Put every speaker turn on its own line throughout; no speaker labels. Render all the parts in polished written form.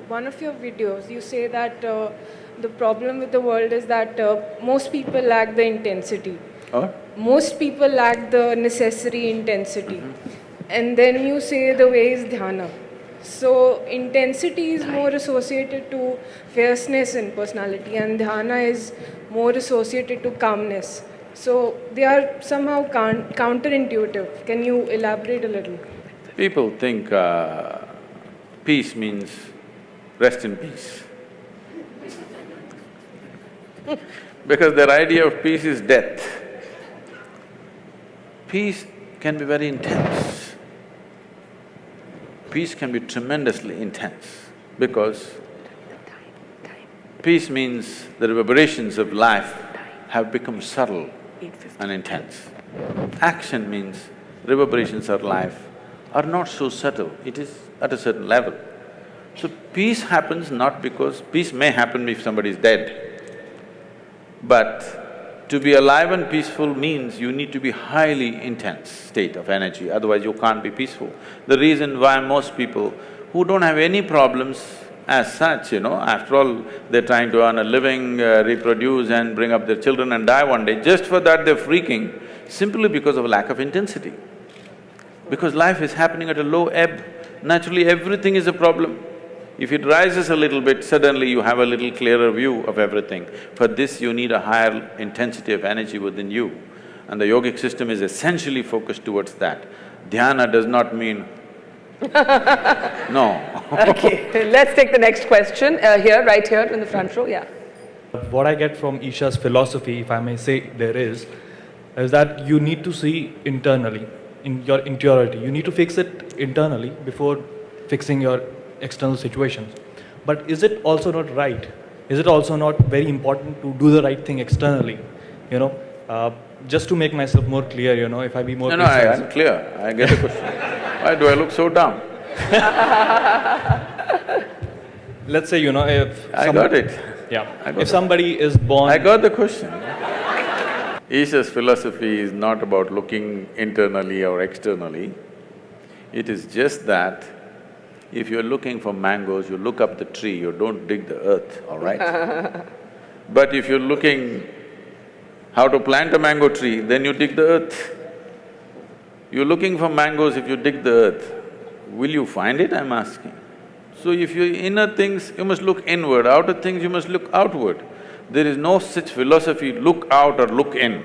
one of your videos, you say that the problem with the world is that most people lack the intensity.
Or?
Most people lack the necessary intensity. And then you say the way is dhyana. So intensity is more associated to fierceness in personality, and dhyana is more associated to calmness. So they are somehow counterintuitive. Can you elaborate a little?
People think peace means rest in peace. Because their idea of peace is death. Peace can be very intense. Peace can be tremendously intense because peace means the reverberations of life have become subtle and intense. Action means reverberations of life are not so subtle, it is at a certain level. So peace happens not because… peace may happen if somebody is dead, but to be alive and peaceful means you need to be highly intense state of energy, otherwise you can't be peaceful. The reason why most people who don't have any problems as such, after all, they're trying to earn a living, reproduce and bring up their children and die one day, just for that they're freaking, simply because of a lack of intensity. Because life is happening at a low ebb, naturally everything is a problem. If it rises a little bit, suddenly you have a little clearer view of everything. For this, you need a higher intensity of energy within you, and the yogic system is essentially focused towards that. Dhyana does not mean no.
Okay, let's take the next question, right here in the front row, yeah.
What I get from Isha's philosophy, if I may say there is that you need to see internally, in your interiority. You need to fix it internally before fixing your external situations. But is it also not right? Is it also not very important to do the right thing externally? Just to make myself more clear, if I be more precise.
I'm clear, I get the question. Why do I look so dumb?
Let's say, if…
I got it.
Yeah, if somebody is born…
I got the question. Isha's philosophy is not about looking internally or externally. It is just that if you're looking for mangoes, you look up the tree, you don't dig the earth, all right? But if you're looking how to plant a mango tree, then you dig the earth. You're looking for mangoes, if you dig the earth, will you find it, I'm asking? So if you're inner things, you must look inward, outer things, you must look outward. There is no such philosophy, look out or look in.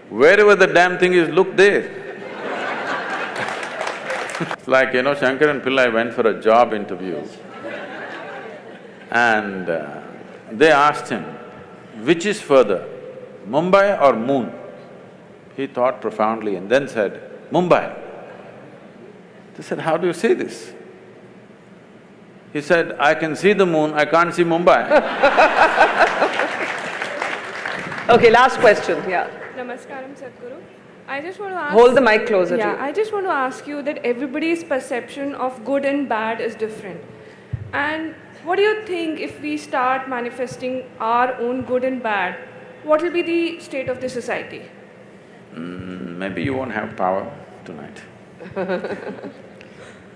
Wherever the damn thing is, look there. It's like, Shankaran Pillai went for a job interview and they asked him, which is further, Mumbai or moon? He thought profoundly and then said, Mumbai. They said, how do you say this? He said, I can see the moon, I can't see Mumbai.
Okay, last question, yeah.
Namaskaram, Sadhguru. I just want to ask…
Hold the mic closer to you.
I just want to ask you that everybody's perception of good and bad is different. And what do you think if we start manifesting our own good and bad, what will be the state of the society?
Maybe you won't have power tonight.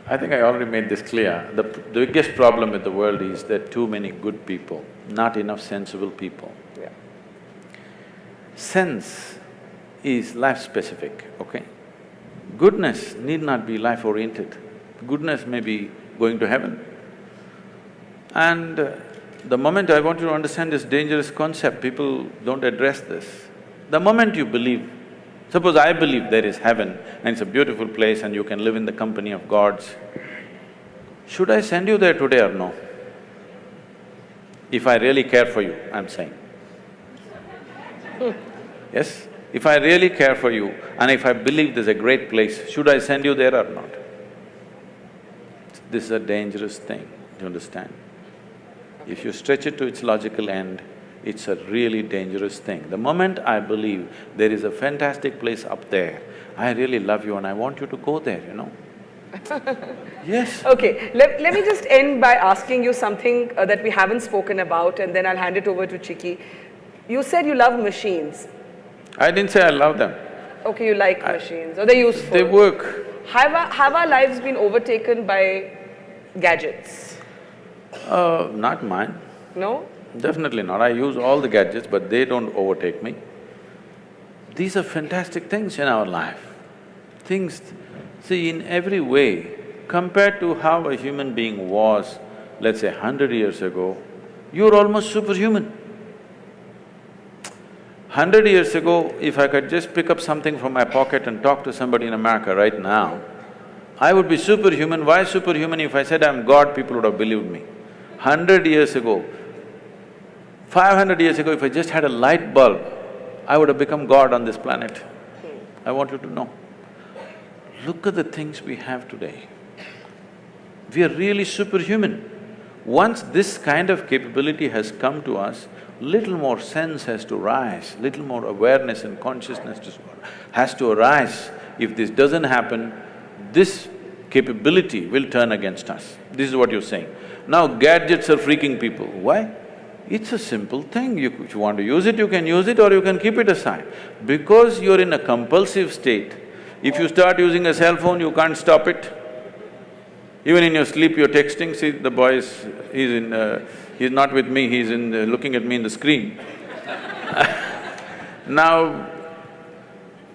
I think I already made this clear. The biggest problem with the world is there are too many good people, not enough sensible people.
Yeah.
Sense is life-specific, okay? Goodness need not be life-oriented. Goodness may be going to heaven. And the moment I want you to understand this dangerous concept, people don't address this. The moment you believe, suppose I believe there is heaven and it's a beautiful place and you can live in the company of gods, should I send you there today or no? If I really care for you, I'm saying. Yes? If I really care for you and if I believe there's a great place, should I send you there or not? This is a dangerous thing, do you understand? If you stretch it to its logical end, it's a really dangerous thing. The moment I believe there is a fantastic place up there, I really love you and I want you to go there, Yes.
Okay, let me just end by asking you something that we haven't spoken about, and then I'll hand it over to Chiki. You said you love machines.
I didn't say I love them.
Okay, you like machines, or they're useful.
They work.
Have our lives been overtaken by gadgets?
Not mine.
No?
Definitely not. I use all the gadgets, but they don't overtake me. These are fantastic things in our life. Things… See, in every way, compared to how a human being was, let's say 100 years ago, you're almost superhuman. 100 years ago, if I could just pick up something from my pocket and talk to somebody in America right now, I would be superhuman. Why superhuman? If I said I'm God, people would have believed me. 100 years ago, 500 years ago, if I just had a light bulb, I would have become God on this planet. I want you to know. Look at the things we have today. We are really superhuman. Once this kind of capability has come to us, little more sense has to rise, little more awareness and consciousness has to arise. If this doesn't happen, this capability will turn against us. This is what you're saying. Now gadgets are freaking people. Why? It's a simple thing. If you want to use it, you can use it or you can keep it aside. Because you're in a compulsive state, if you start using a cell phone, you can't stop it. Even in your sleep, you're texting. See, the boy he's not with me, he's looking at me in the screen. Now,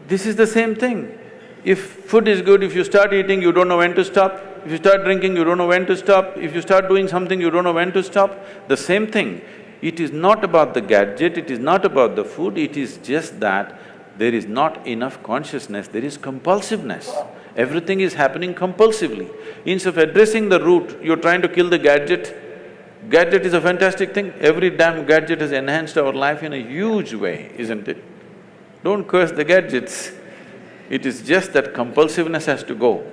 this is the same thing. If food is good, if you start eating, you don't know when to stop. If you start drinking, you don't know when to stop. If you start doing something, you don't know when to stop. The same thing. It is not about the gadget, it is not about the food, it is just that there is not enough consciousness, there is compulsiveness. Everything is happening compulsively. Instead of addressing the root, you're trying to kill the gadget. Gadget is a fantastic thing. Every damn gadget has enhanced our life in a huge way, isn't it? Don't curse the gadgets. It is just that compulsiveness has to go.